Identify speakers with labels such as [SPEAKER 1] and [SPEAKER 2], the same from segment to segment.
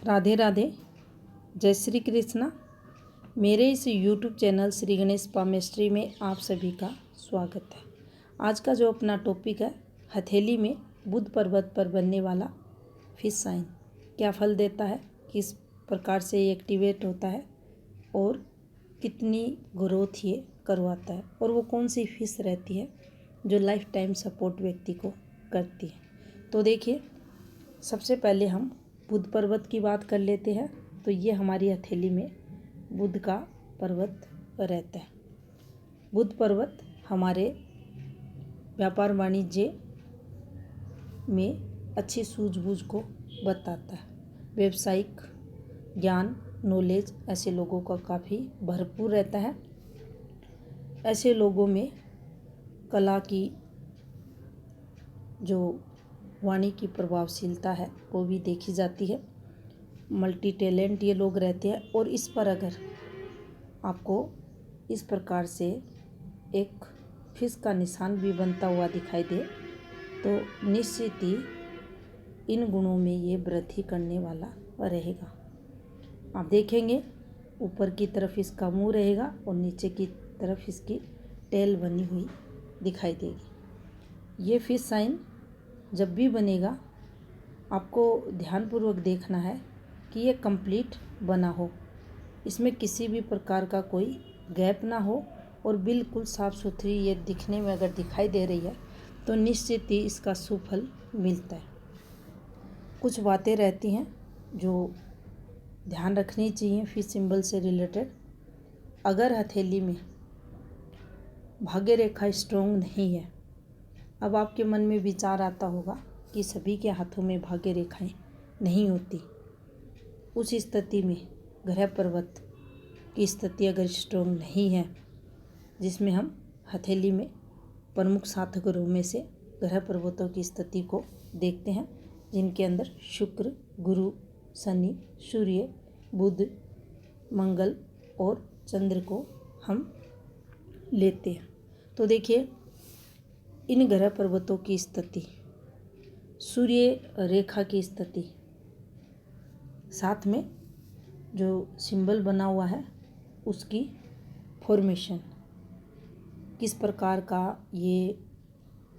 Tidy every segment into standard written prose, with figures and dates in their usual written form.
[SPEAKER 1] राधे राधे। जय श्री कृष्णा। मेरे इस YouTube channel Shri Ganesh palmistry में आप सभी का स्वागत है। आज का जो अपना टॉपिक है, हथेली में बुध पर्वत पर बनने वाला फिश साइन क्या फल देता है, किस प्रकार से ये एक्टिवेट होता है और कितनी ग्रोथ ये करवाता है, और वो कौन सी फिश रहती है जो लाइफ टाइम सपोर्ट व्यक्ति को करती है। तो देखिए, सबसे पहले हम बुध पर्वत की बात कर लेते हैं। तो ये हमारी हथेली में बुध का पर्वत रहता है। बुध पर्वत हमारे व्यापार वाणिज्य में अच्छी सूझबूझ को बताता है। व्यवसायिक ज्ञान, नॉलेज ऐसे लोगों का काफ़ी भरपूर रहता है। ऐसे लोगों में कला की जो वाणी की प्रभावशीलता है वो भी देखी जाती है। मल्टी टैलेंट ये लोग रहते हैं, और इस पर अगर आपको इस प्रकार से एक फिश का निशान भी बनता हुआ दिखाई दे तो निश्चित ही इन गुणों में ये वृद्धि करने वाला रहेगा। आप देखेंगे ऊपर की तरफ इसका मुंह रहेगा और नीचे की तरफ इसकी टेल बनी हुई दिखाई देगी। ये फिश साइन जब भी बनेगा आपको ध्यानपूर्वक देखना है कि ये कंप्लीट बना हो, इसमें किसी भी प्रकार का कोई गैप ना हो, और बिल्कुल साफ़ सुथरी ये दिखने में अगर दिखाई दे रही है तो निश्चित ही इसका सुफल मिलता है। कुछ बातें रहती हैं जो ध्यान रखनी चाहिए फिश सिंबल से रिलेटेड। अगर हथेली में भाग्य रेखा स्ट्रॉन्ग नहीं है, अब आपके मन में विचार आता होगा कि सभी के हाथों में भाग्य रेखाएं नहीं होती। उस स्थिति में ग्रह पर्वत की स्थिति अगर स्ट्रॉन्ग नहीं है, जिसमें हम हथेली में प्रमुख 7 ग्रहों में से ग्रह पर्वतों की स्थिति को देखते हैं, जिनके अंदर शुक्र, गुरु, शनि, सूर्य, बुध, मंगल और चंद्र को हम लेते हैं। तो देखिए, इन ग्रह पर्वतों की स्थिति, सूर्य रेखा की स्थिति, साथ में जो सिंबल बना हुआ है उसकी फॉर्मेशन किस प्रकार का ये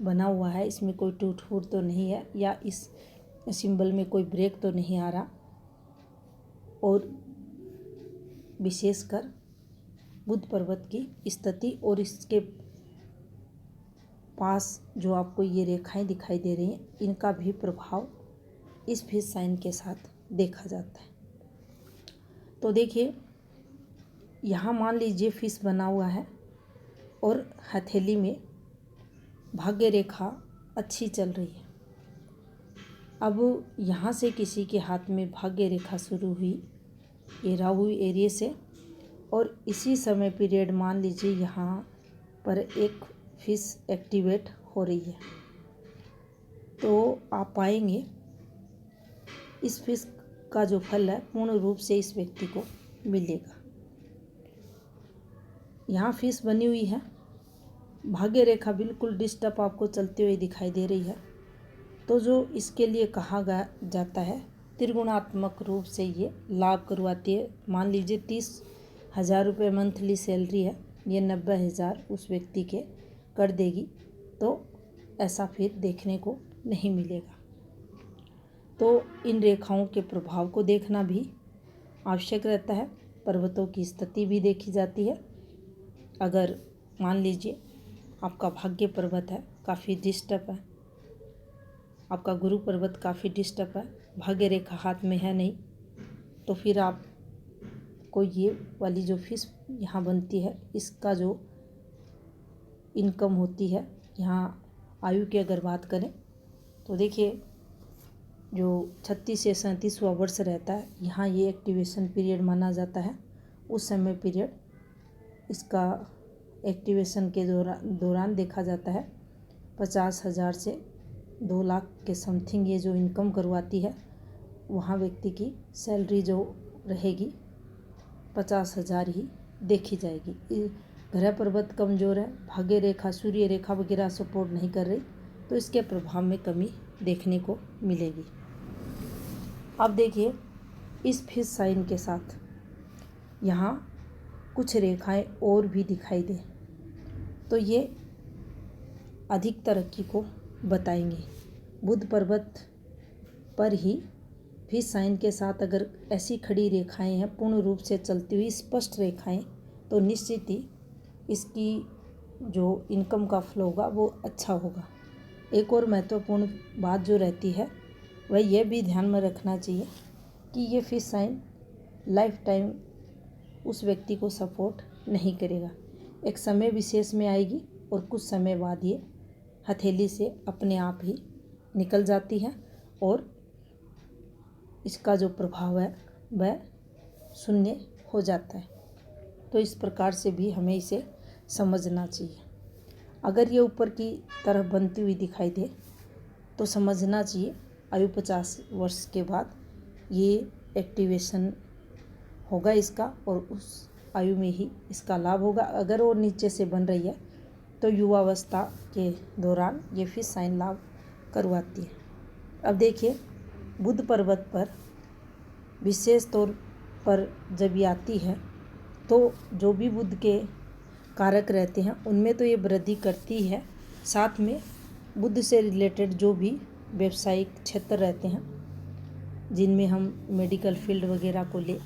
[SPEAKER 1] बना हुआ है, इसमें कोई टूट फूट तो नहीं है, या इस सिंबल में कोई ब्रेक तो नहीं आ रहा। और विशेषकर बुध पर्वत की स्थिति और इसके पास जो आपको ये रेखाएं दिखाई दे रही हैं, इनका भी प्रभाव इस फिश साइन के साथ देखा जाता है। तो देखिए, यहाँ मान लीजिए फिश बना हुआ है और हथेली में भाग्य रेखा अच्छी चल रही है। अब यहाँ से किसी के हाथ में भाग्य रेखा शुरू हुई ये राहु एरिया से, और इसी समय पीरियड मान लीजिए यहाँ पर एक फिश एक्टिवेट हो रही है, तो आप पाएंगे इस फिश का जो फल है पूर्ण रूप से इस व्यक्ति को मिलेगा। यहाँ फिश बनी हुई है, भाग्य रेखा बिल्कुल डिस्टर्ब आपको चलते हुए दिखाई दे रही है। तो जो इसके लिए कहा जाता है, त्रिगुणात्मक रूप से ये लाभ करवाती है। मान लीजिए 30,000 रुपये मंथली सैलरी है, ये 90,000 उस व्यक्ति के कर देगी, तो ऐसा फिर देखने को नहीं मिलेगा। तो इन रेखाओं के प्रभाव को देखना भी आवश्यक रहता है। पर्वतों की स्थिति भी देखी जाती है। अगर मान लीजिए आपका भाग्य पर्वत है काफ़ी डिस्टर्ब है, आपका गुरु पर्वत काफ़ी डिस्टर्ब है, भाग्य रेखा हाथ में है नहीं, तो फिर आप को ये वाली जो फिश यहाँ बनती है, इसका जो इनकम होती है, यहाँ आयु की अगर बात करें तो देखिए, जो 36 से 37वां वर्ष रहता है, यहाँ ये एक्टिवेशन पीरियड माना जाता है। उस समय पीरियड इसका एक्टिवेशन के दौरान देखा जाता है 50,000 से 2 लाख के समथिंग ये जो इनकम करवाती है। वहाँ व्यक्ति की सैलरी जो रहेगी 50,000 ही देखी जाएगी। ग्रह पर्वत कमज़ोर है, भाग्य रेखा, सूर्य रेखा वगैरह सपोर्ट नहीं कर रही, तो इसके प्रभाव में कमी देखने को मिलेगी। अब देखिए, इस फिश साइन के साथ यहाँ कुछ रेखाएं और भी दिखाई दे तो ये अधिक तरक्की को बताएंगे। बुध पर्वत पर ही फिश साइन के साथ अगर ऐसी खड़ी रेखाएं हैं, पूर्ण रूप से चलती हुई स्पष्ट रेखाएं, तो निश्चित ही इसकी जो इनकम का फ्लो होगा वो अच्छा होगा। एक और महत्वपूर्ण बात जो रहती है वह यह भी ध्यान में रखना चाहिए कि ये फिश साइन लाइफ टाइम उस व्यक्ति को सपोर्ट नहीं करेगा। एक समय विशेष में आएगी और कुछ समय बाद ये हथेली से अपने आप ही निकल जाती है और इसका जो प्रभाव है वह शून्य हो जाता है। तो इस प्रकार से भी हमें इसे समझना चाहिए। अगर ये ऊपर की तरफ बनती हुई दिखाई दे तो समझना चाहिए आयु 50 वर्ष के बाद ये एक्टिवेशन होगा इसका और उस आयु में ही इसका लाभ होगा। अगर वो नीचे से बन रही है तो युवावस्था के दौरान ये फिश साइन लाभ करवाती है। अब देखिए, बुध पर्वत पर विशेष तौर पर जब ये आती है तो जो भी बुध के कारक रहते हैं उनमें तो ये वृद्धि करती है, साथ में बुध से रिलेटेड जो भी व्यावसायिक क्षेत्र रहते हैं जिनमें हम मेडिकल फील्ड वगैरह को ले,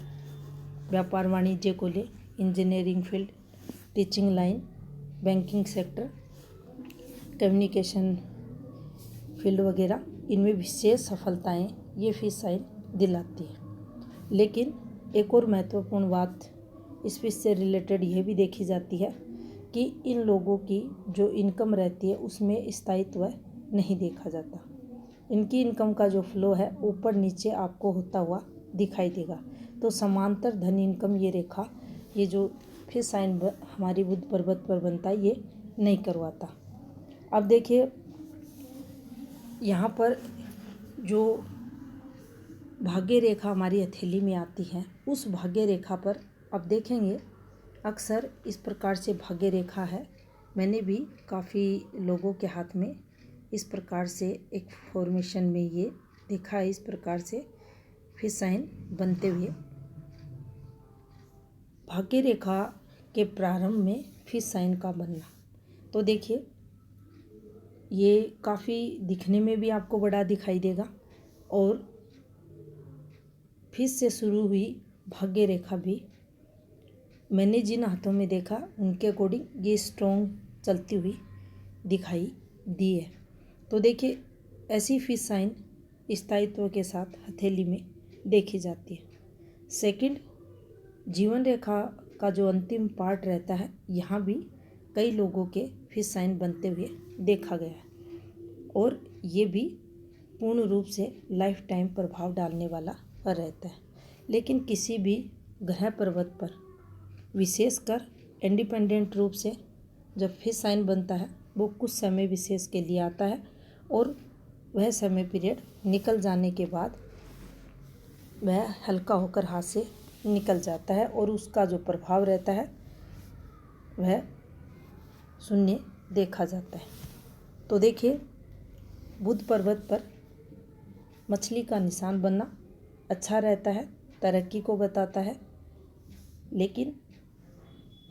[SPEAKER 1] व्यापार वाणिज्य को ले, engineering field, teaching line, banking sector, communication field वगैरह, इनमें विशेष सफलताएं ये फिश साइन दिलाती है। लेकिन एक और महत्वपूर्ण बात इस फिश से रिलेटेड यह भी देखी जाती है कि इन लोगों की जो इनकम रहती है उसमें स्थायित्व नहीं देखा जाता। इनकी इनकम का जो फ्लो है ऊपर नीचे आपको होता हुआ दिखाई देगा। तो समांतर धन इनकम ये रेखा, ये जो फिश साइन हमारी बुध पर्वत पर बनता है, ये नहीं करवाता। अब देखिए, यहाँ पर जो भाग्य रेखा हमारी हथेली में आती है उस भाग्य रेखा पर अब देखेंगे अक्सर इस प्रकार से भाग्य रेखा है। मैंने भी काफ़ी लोगों के हाथ में इस प्रकार से एक फॉर्मेशन में ये देखा है, इस प्रकार से फिश साइन बनते हुए। भाग्य रेखा के प्रारंभ में फिश साइन का बनना, तो देखिए ये काफ़ी दिखने में भी आपको बड़ा दिखाई देगा और फिश से शुरू हुई भाग्य रेखा भी मैंने जिन हाथों में देखा उनके अकॉर्डिंग ये स्ट्रॉन्ग चलती हुई दिखाई दी है। तो देखिए, ऐसी फिश साइन स्थायित्व के साथ हथेली में देखी जाती है। सेकंड, जीवन रेखा का जो अंतिम पार्ट रहता है, यहाँ भी कई लोगों के फिश साइन बनते हुए देखा गया है और ये भी पूर्ण रूप से लाइफ टाइम प्रभाव डालने वाला रहता है। लेकिन किसी भी ग्रह पर्वत पर विशेषकर इंडिपेंडेंट रूप से जब फिश साइन बनता है वो कुछ समय विशेष के लिए आता है और वह समय पीरियड निकल जाने के बाद वह हल्का होकर हाथ से निकल जाता है और उसका जो प्रभाव रहता है वह शून्य देखा जाता है। तो देखिए, बुध पर्वत पर मछली का निशान बनना अच्छा रहता है, तरक्की को बताता है। लेकिन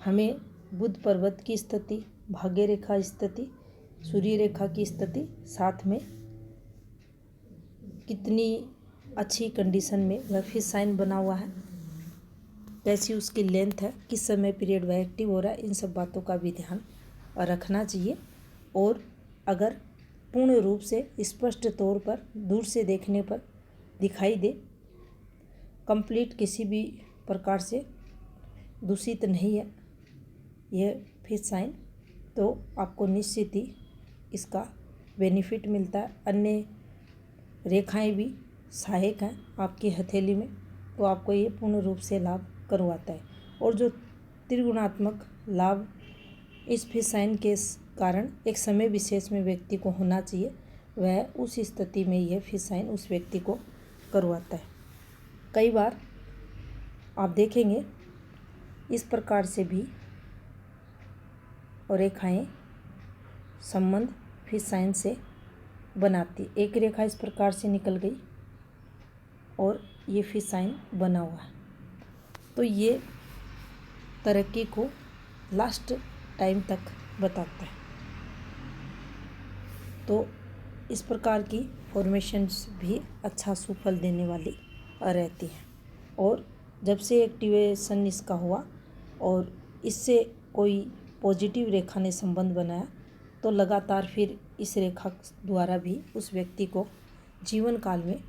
[SPEAKER 1] हमें बुध पर्वत की स्थिति, भाग्य रेखा स्थिति, सूर्य रेखा की स्थिति, साथ में कितनी अच्छी कंडीशन में वह फिश साइन बना हुआ है, कैसी उसकी लेंथ है, किस समय पीरियड वह एक्टिव हो रहा है, इन सब बातों का भी ध्यान रखना चाहिए। और अगर पूर्ण रूप से स्पष्ट तौर पर दूर से देखने पर दिखाई दे, कंप्लीट किसी भी प्रकार से दूषित नहीं है यह फिश साइन, तो आपको निश्चित ही इसका बेनिफिट मिलता है। अन्य रेखाएं भी सहायक हैं आपकी हथेली में, तो आपको ये पूर्ण रूप से लाभ करवाता है। और जो त्रिगुणात्मक लाभ इस फिश साइन के कारण एक समय विशेष में व्यक्ति को होना चाहिए, वह उस स्थिति में यह फिश साइन उस व्यक्ति को करवाता है। कई बार आप देखेंगे इस प्रकार से भी रेखाएं संबंध फिश साइन से बनाती। एक रेखा इस प्रकार से निकल गई और ये फिश साइन बना हुआ है। तो ये तरक्की को लास्ट टाइम तक बताता है। तो इस प्रकार की फॉर्मेशंस भी अच्छा सुफल देने वाली रहती हैं। और जब से एक्टिवेशन इसका हुआ और इससे कोई पॉजिटिव रेखा ने संबंध बनाया तो लगातार फिर इस रेखा द्वारा भी उस व्यक्ति को जीवन काल में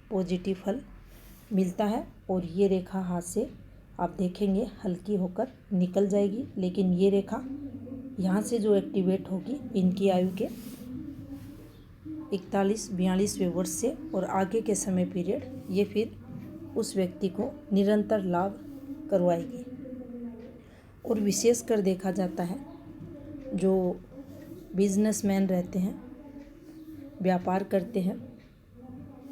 [SPEAKER 1] पॉजिटिव फल मिलता है। और ये रेखा हाथ से आप देखेंगे हल्की होकर निकल जाएगी, लेकिन ये रेखा यहाँ से जो एक्टिवेट होगी इनकी आयु के 41-42वें वर्ष से और आगे के समय पीरियड ये फिर उस व्यक्ति को निरंतर लाभ करवाएगी। और विशेषकर देखा जाता है जो बिजनेसमैन रहते हैं, व्यापार करते हैं,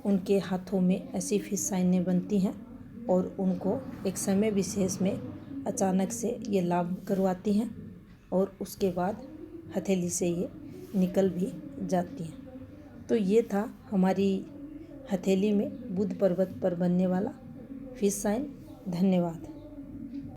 [SPEAKER 1] उनके हाथों में ऐसी फिश साइनें बनती हैं और उनको एक समय विशेष में अचानक से ये लाभ करवाती हैं और उसके बाद हथेली से ये निकल भी जाती हैं। तो ये था हमारी हथेली में बुध पर्वत पर बनने वाला फिश साइन। धन्यवाद।